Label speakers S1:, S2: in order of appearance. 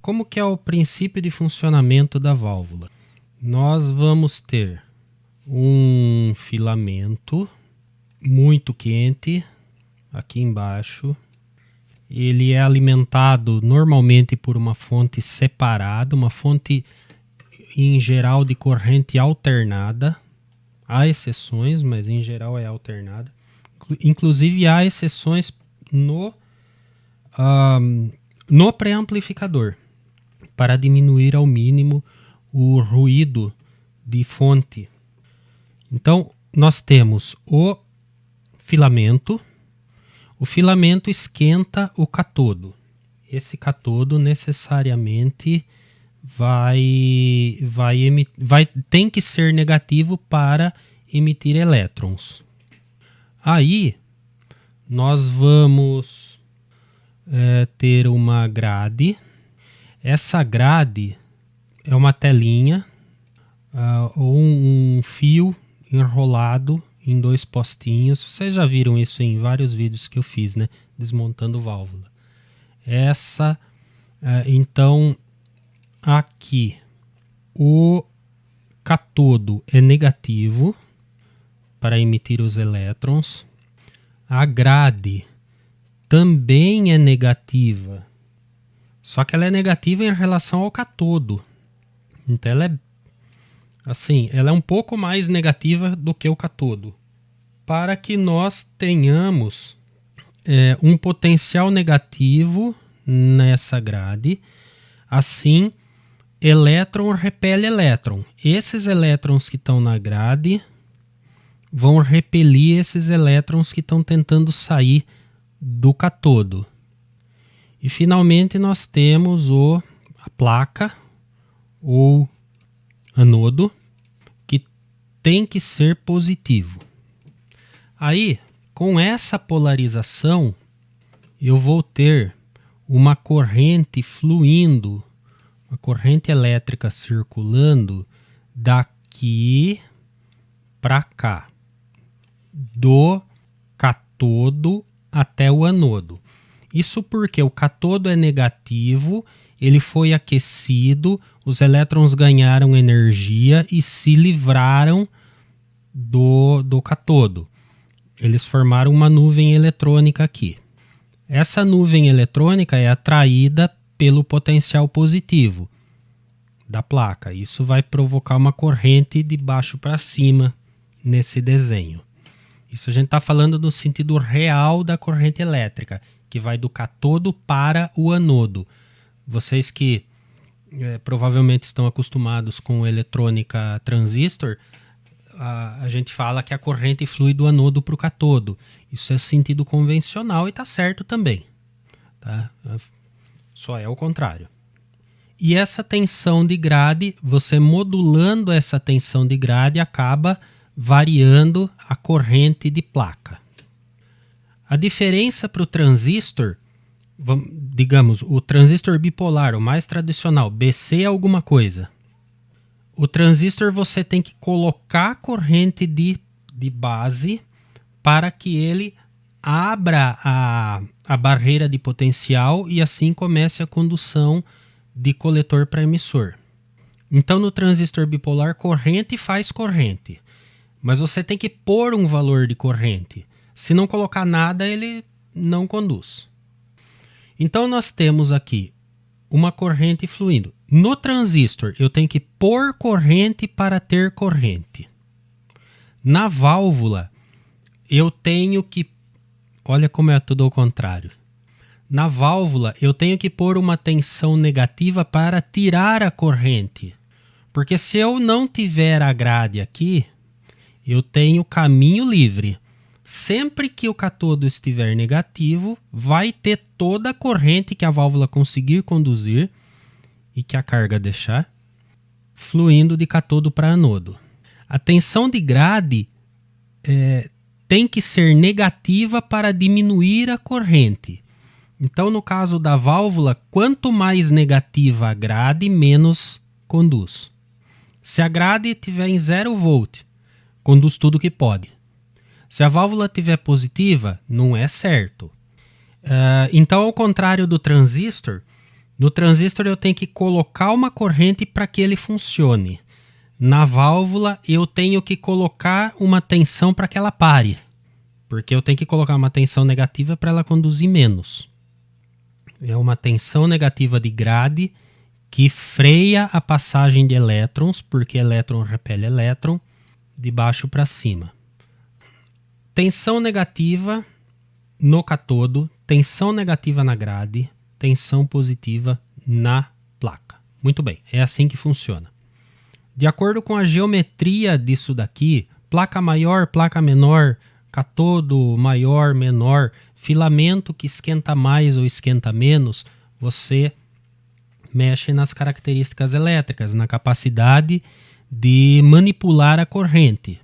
S1: como que é o princípio de funcionamento da válvula? Nós vamos ter um filamento muito quente aqui embaixo. Ele é alimentado normalmente por uma fonte separada, uma fonte em geral de corrente alternada. Há exceções, mas em geral é alternada. Inclusive há exceções no pré-amplificador para diminuir ao mínimo o ruído de fonte. Então, nós temos o filamento. O filamento esquenta o catodo. Esse catodo necessariamente tem que ser negativo para emitir elétrons. Aí, nós vamos ter uma grade. Essa grade é uma telinha ou um fio enrolado em 2 postinhos. Vocês já viram isso em vários vídeos que eu fiz, né? Desmontando válvula. Então, aqui o catodo é negativo para emitir os elétrons. A grade também é negativa, só que ela é negativa em relação ao catodo. Então ela é um pouco mais negativa do que o catodo. Para que nós tenhamos um potencial negativo nessa grade, assim, elétron repele elétron. Esses elétrons que estão na grade vão repelir esses elétrons que estão tentando sair do catodo. E finalmente nós temos a placa ou anodo, que tem que ser positivo. Aí, com essa polarização, eu vou ter uma corrente fluindo, uma corrente elétrica circulando daqui para cá, do catodo até o anodo. Isso porque o catodo é negativo, ele foi aquecido, os elétrons ganharam energia e se livraram do catodo. Eles formaram uma nuvem eletrônica aqui. Essa nuvem eletrônica é atraída pelo potencial positivo da placa. Isso vai provocar uma corrente de baixo para cima nesse desenho. Isso a gente está falando do sentido real da corrente elétrica, que vai do catodo para o anodo. Vocês que provavelmente estão acostumados com eletrônica transistor, a gente fala que a corrente flui do anodo para o catodo. Isso é sentido convencional e está certo também. Tá? Só é o contrário. E essa tensão de grade, você modulando essa tensão de grade, acaba variando a corrente de placa. A diferença para o transistor, digamos, o transistor bipolar, o mais tradicional, BC alguma coisa. O transistor você tem que colocar a corrente de base para que ele abra a barreira de potencial e assim comece a condução de coletor para emissor. Então no transistor bipolar, corrente faz corrente, mas você tem que pôr um valor de corrente. Se não colocar nada, ele não conduz. Então nós temos aqui uma corrente fluindo. No transistor, eu tenho que pôr corrente para ter corrente. Na válvula, eu tenho que... Olha como é tudo ao contrário. Na válvula, eu tenho que pôr uma tensão negativa para tirar a corrente. Porque se eu não tiver a grade aqui, eu tenho caminho livre. Sempre que o catodo estiver negativo, vai ter toda a corrente que a válvula conseguir conduzir e que a carga deixar, fluindo de catodo para anodo. A tensão de grade tem que ser negativa para diminuir a corrente. Então, no caso da válvula, quanto mais negativa a grade, menos conduz. Se a grade estiver em 0 volt, conduz tudo que pode. Se a válvula estiver positiva, não é certo. Então, ao contrário do transistor, No transistor eu tenho que colocar uma corrente para que ele funcione. Na válvula eu tenho que colocar uma tensão para que ela pare. Porque eu tenho que colocar uma tensão negativa para ela conduzir menos. É uma tensão negativa de grade que freia a passagem de elétrons, porque elétron repele elétron, de baixo para cima. Tensão negativa no catodo, tensão negativa na grade, tensão positiva na placa. Muito bem, é assim que funciona. De acordo com a geometria disso daqui, placa maior, placa menor, catodo maior, menor, filamento que esquenta mais ou esquenta menos, você mexe nas características elétricas, na capacidade de manipular a corrente.